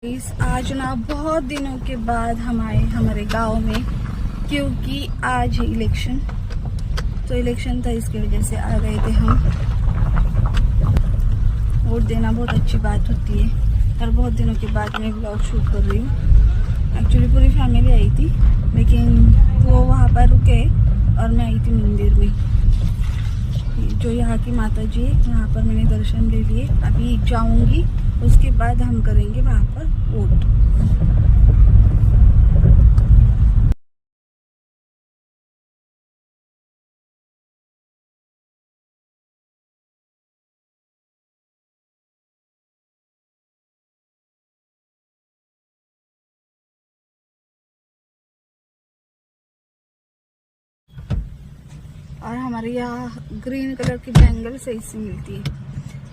आज ना बहुत दिनों के बाद हम आए हमारे गांव में, क्योंकि आज है इलेक्शन। तो इलेक्शन था, इसकी वजह से आ गए थे हम। वोट देना बहुत अच्छी बात होती है और बहुत दिनों के बाद मैं ब्लॉग शूट कर रही हूँ। एक्चुअली पूरी फैमिली आई थी, लेकिन वो वहाँ पर रुके और मैं आई थी मंदिर में। जो यहाँ की माता जी है, यहाँ पर मैंने दर्शन ले लिए। अभी जाऊँगी, उसके बाद हम करेंगे वहाँ पर वोट। और हमारे यहाँ ग्रीन कलर की बैंगल्स ऐसी मिलती है,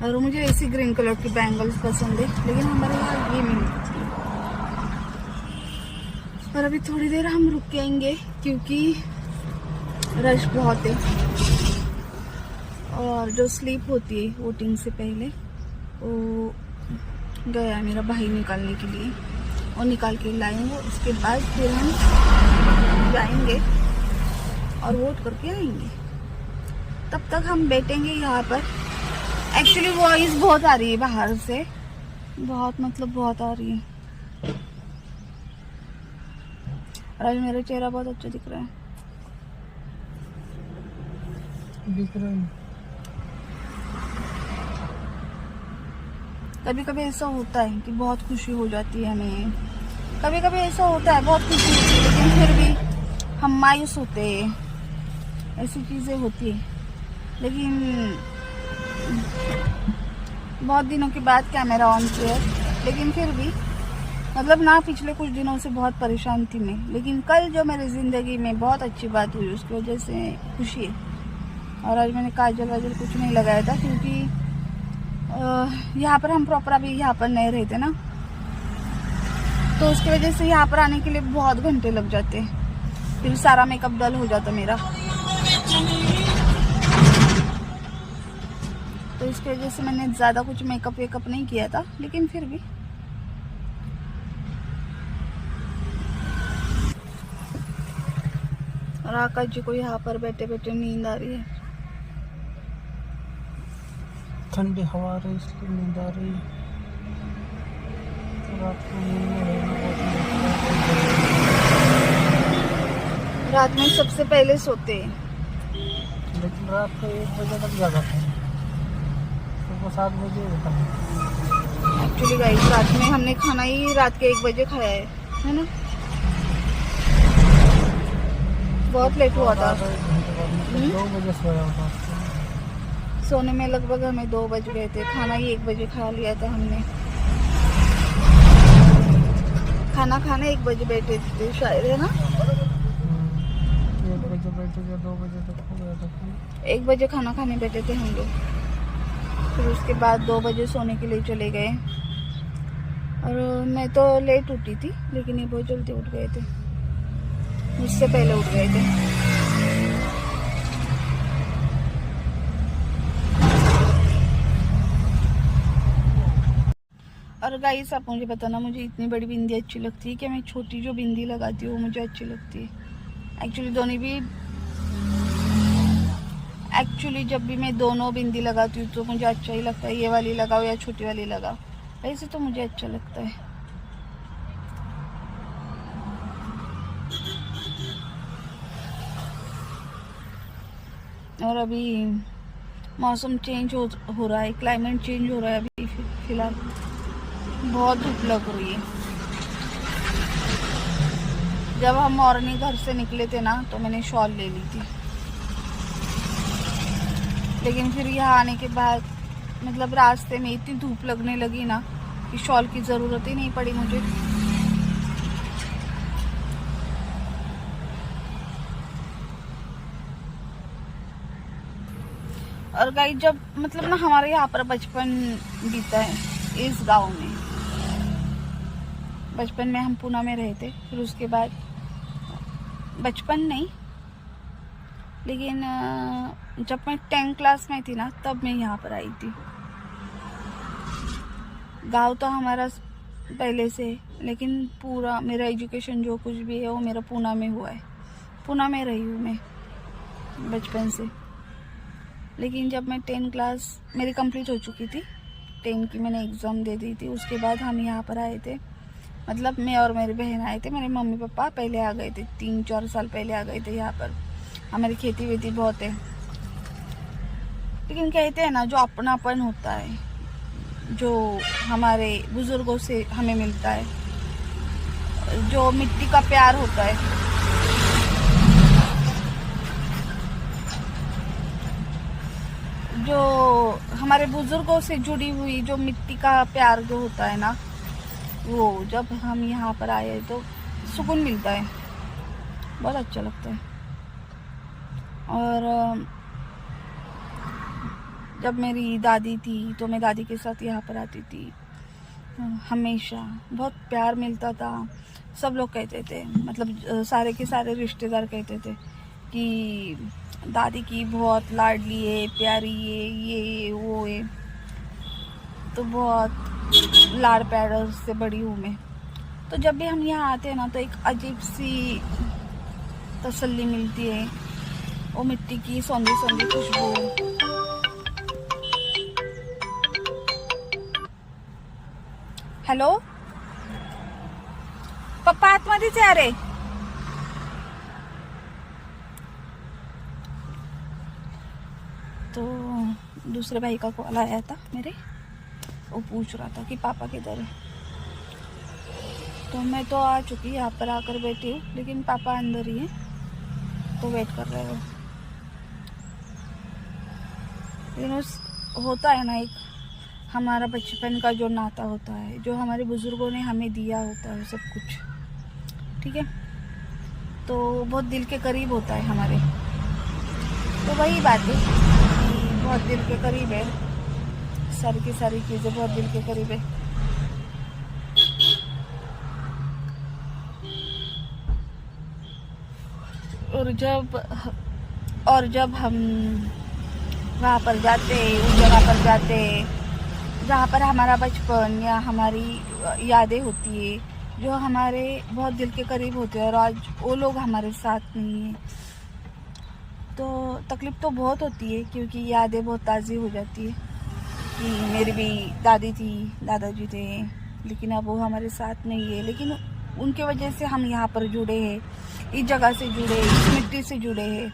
और मुझे ऐसी ग्रीन कलर की बैंगल्स पसंद है, लेकिन हमारे यहाँ ये मिलती है। और अभी थोड़ी देर हम रुकेंगे क्योंकि रश बहुत है। और जो स्लीप होती है वोटिंग से पहले, वो गया है मेरा भाई निकालने के लिए, और निकाल के लाएंगे। उसके बाद फिर हम जाएंगे और वोट करके आएंगे। तब तक हम बैठेंगे यहाँ पर। एक्चुअली वॉइस बहुत आ रही है बाहर से, बहुत आ रही है। और आज मेरा चेहरा बहुत अच्छा दिख रहा है। कभी कभी ऐसा होता है कि बहुत खुशी हो जाती है हमें, कभी कभी ऐसा होता है बहुत खुशी होती है, लेकिन फिर भी हम मायूस होते हैं। ऐसी चीजें होती है। लेकिन बहुत दिनों के बाद कैमरा ऑन किया, लेकिन फिर भी मतलब ना, पिछले कुछ दिनों से बहुत परेशान थी मैं, लेकिन कल जो मेरी ज़िंदगी में बहुत अच्छी बात हुई, उसकी वजह से खुशी है। और आज मैंने काजल वाजल कुछ नहीं लगाया था, क्योंकि यहाँ पर हम प्रॉपर अभी यहाँ पर नहीं रहते ना, तो उसकी वजह से यहाँ पर आने के लिए बहुत घंटे लग जाते, फिर सारा मेकअप डल हो जाता मेरा। तो इसकी वजह से मैंने ज़्यादा कुछ मेकअप वेकअप नहीं किया था, लेकिन फिर भी और आकाश जी को यहाँ पर बैठे बैठे नींद आ रही है। ठंडी हवा रही, इसलिए नींद आ रही है। रात में सबसे पहले सोते हैं, लेकिन रात को 1 बजे तक जागा था, सुबह 7 बजे उठा। एक्चुअली गाइस, रात में हमने खाना ही रात के 1 बजे खाया है ना। बहुत लेट हुआ था। 2 बजे सोया था। सोने में लगभग हमें 2 बज गए थे। खाना ही 1 बजे खा लिया था हमने। खाना खाने 1 बजे बैठे थे शायद, है ना। 1 बजे बैठे थे, 2 बजे तक हो गया था। 1 बजे खाना खाने बैठे थे हम लोग, फिर उसके बाद 2 बजे सोने के लिए चले गए। और मैं तो लेट उठी थी, लेकिन ये बहुत जल्दी उठ गए थे, मुझसे पहले उठ गए थे। और गाइस, आप मुझे बताना, मुझे इतनी बड़ी बिंदी अच्छी लगती है कि मैं छोटी जो बिंदी लगाती हूँ वो मुझे अच्छी लगती है। एक्चुअली जब भी मैं दोनों बिंदी लगाती हूँ तो मुझे अच्छा ही लगता है, ये वाली लगाओ या छोटी वाली लगाओ, वैसे तो मुझे अच्छा लगता है। और अभी मौसम चेंज हो रहा है, क्लाइमेट चेंज हो रहा है। अभी फिलहाल बहुत धूप लग रही है। जब हम मॉर्निंग घर से निकले थे ना, तो मैंने शॉल ले ली थी, लेकिन फिर यहाँ आने के बाद मतलब रास्ते में इतनी धूप लगने लगी ना कि शॉल की ज़रूरत ही नहीं पड़ी मुझे। और गाइस, जब मतलब ना हमारे यहाँ पर बचपन बीता है इस गांव में। बचपन में हम पूना में रहे थे, फिर उसके बाद बचपन नहीं, लेकिन जब मैं 10th क्लास में थी ना, तब मैं यहाँ पर आई थी। गांव तो हमारा पहले से, लेकिन पूरा मेरा एजुकेशन जो कुछ भी है वो मेरा पूना में हुआ है। पूना में रही हूँ मैं बचपन से। लेकिन जब मैं 10 क्लास मेरी कंप्लीट हो चुकी थी, 10 की मैंने एग्ज़ाम दे दी थी, उसके बाद हम यहाँ पर आए थे। मतलब मैं और मेरी बहन आए थे। मेरे मम्मी पापा पहले आ गए थे, 3-4 साल पहले आ गए थे यहाँ पर। हमारी खेती वेती बहुत है, लेकिन कहते हैं ना जो अपनापन होता है, जो हमारे बुज़ुर्गों से हमें मिलता है, जो मिट्टी का प्यार होता है, जो हमारे बुज़ुर्गों से जुड़ी हुई जो मिट्टी का प्यार जो होता है ना, वो जब हम यहाँ पर आए तो सुकून मिलता है, बहुत अच्छा लगता है। और जब मेरी दादी थी तो मैं दादी के साथ यहाँ पर आती थी, हमेशा बहुत प्यार मिलता था। सब लोग कहते थे, मतलब सारे के सारे रिश्तेदार कहते थे कि दादी की बहुत लाडली है, प्यारी है, ये वो है। तो बहुत लाड़ प्यार से बड़ी हूँ मैं। तो जब भी हम यहाँ आते हैं ना तो एक अजीब सी तसल्ली मिलती है, वो मिट्टी की सौंधी सौंधी खुशबू। हॅलो पप्पा, आतमध्येच आहे अरे। तो दूसरे भाई का कॉल आया था मेरे, वो पूछ रहा था कि पापा किधर है। तो मैं तो आ चुकी, यहाँ पर आकर बैठी हूँ, लेकिन पापा अंदर ही है, तो वेट कर रहे हो। लेकिन उस होता है ना एक हमारा बचपन का जो नाता होता है, जो हमारे बुज़ुर्गों ने हमें दिया होता है सब कुछ, ठीक है, तो बहुत दिल के करीब होता है हमारे। तो वही बात है कि बहुत दिल के करीब है, सारी की सारी चीज़ें बहुत दिल के करीब है। और जब हम वहाँ पर जाते, उस जगह पर जाते जहाँ पर हमारा बचपन या हमारी यादें होती है, जो हमारे बहुत दिल के करीब होते हैं, और आज वो लोग हमारे साथ नहीं हैं, तो तकलीफ़ तो बहुत होती है, क्योंकि यादें बहुत ताज़ी हो जाती है कि मेरी भी दादी थी, दादाजी थे, लेकिन अब वो हमारे साथ नहीं है। लेकिन उनके वजह से हम यहाँ पर जुड़े हैं, इस जगह से जुड़े, इस मिट्टी से जुड़े हैं,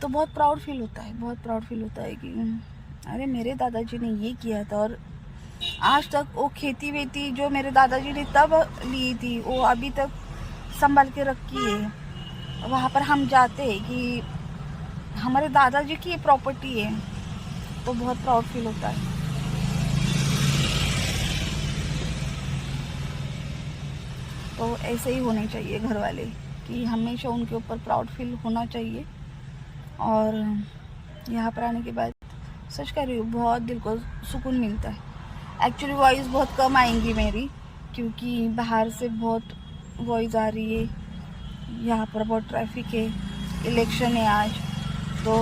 तो बहुत प्राउड फील होता है, बहुत प्राउड फील होता है कि अरे मेरे दादाजी ने ये किया था, और आज तक वो खेती वेती जो मेरे दादाजी ने तब ली थी वो अभी तक संभाल के रखी है। वहाँ पर हम जाते हैं कि हमारे दादाजी की प्रॉपर्टी है, तो बहुत प्राउड फील होता है। तो ऐसे ही होने चाहिए घर वाले, कि हमेशा उनके ऊपर प्राउड फील होना चाहिए। और यहाँ पर आने के बाद सच कह रही हूँ, बहुत दिल को सुकून मिलता है। एक्चुअली वॉइस बहुत कम आएंगी मेरी, क्योंकि बाहर से बहुत वॉइस आ रही है, यहाँ पर बहुत ट्रैफिक है, इलेक्शन है आज, तो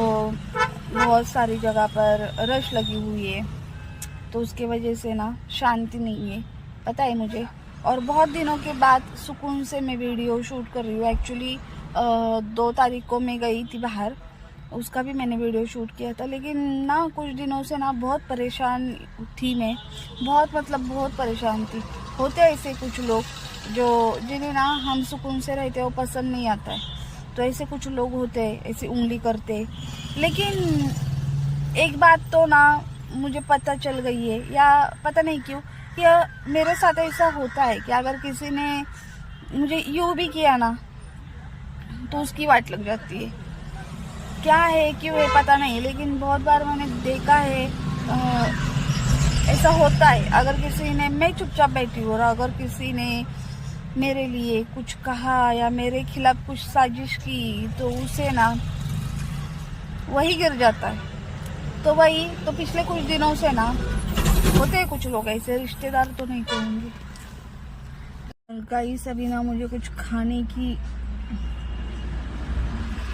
बहुत सारी जगह पर रश लगी हुई है, तो उसके वजह से ना शांति नहीं है, पता है मुझे। और बहुत दिनों के बाद सुकून से मैं वीडियो शूट कर रही हूँ। एक्चुअली 2 तारीख को मैं गई थी बाहर, उसका भी मैंने वीडियो शूट किया था, लेकिन ना कुछ दिनों से ना बहुत परेशान थी मैं, बहुत मतलब बहुत परेशान थी। होते ऐसे कुछ लोग जो जिन्हें ना हम सुकून से रहते वो पसंद नहीं आता है, तो ऐसे कुछ लोग होते हैं, ऐसे उंगली करते। लेकिन एक बात तो ना मुझे पता चल गई है, या पता नहीं क्यों, कि मेरे साथ ऐसा होता है कि अगर किसी ने मुझे यूँ भी किया ना तो उसकी वाट लग जाती है। क्या है क्यों है पता नहीं, लेकिन बहुत बार मैंने देखा है ऐसा होता है। अगर किसी ने, मैं चुपचाप बैठी हूँ और अगर किसी ने मेरे लिए कुछ कहा या मेरे खिलाफ कुछ साजिश की, तो उसे ना वही गिर जाता है। तो वही तो पिछले कुछ दिनों से ना होते हैं कुछ लोग ऐसे, रिश्तेदार तो नहीं कहूँगी। गाइस अभी ना मुझे कुछ खाने की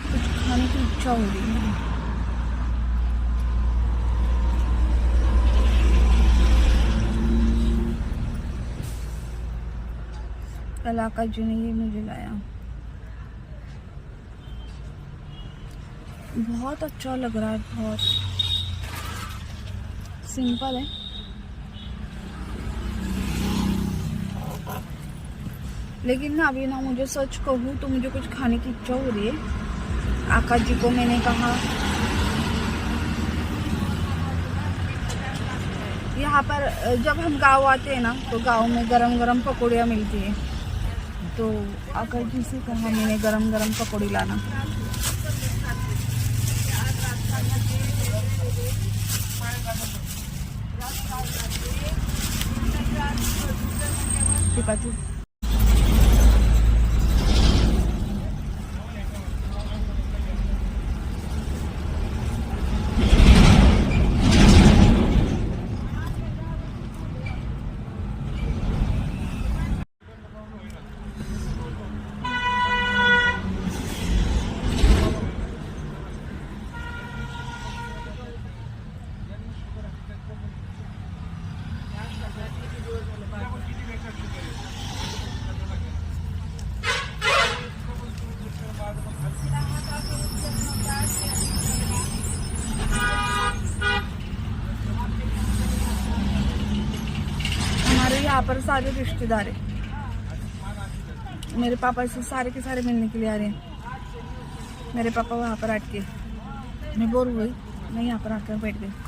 इच्छा हो रही है। कल आकाश जी ने ये मुझे लाया, बहुत अच्छा लग रहा है, बहुत सिंपल है। लेकिन ना अभी ना मुझे सच कहूँ तो मुझे कुछ खाने की इच्छा हो रही है। आकाश जी को मैंने कहा यहाँ पर जब हम गांव आते हैं ना तो गांव में गरम गरम पकौड़ियाँ मिलती है, तो आकाश जी से कहा मैंने गरम गरम पकौड़ी लाना। हमारे यहाँ पर सारे रिश्तेदार हैं, मेरे पापा से सारे के सारे मिलने के लिए आ रहे हैं। मेरे पापा वहाँ पर अटके, मैं बोर हुई, मैं यहाँ पर आकर बैठ गई।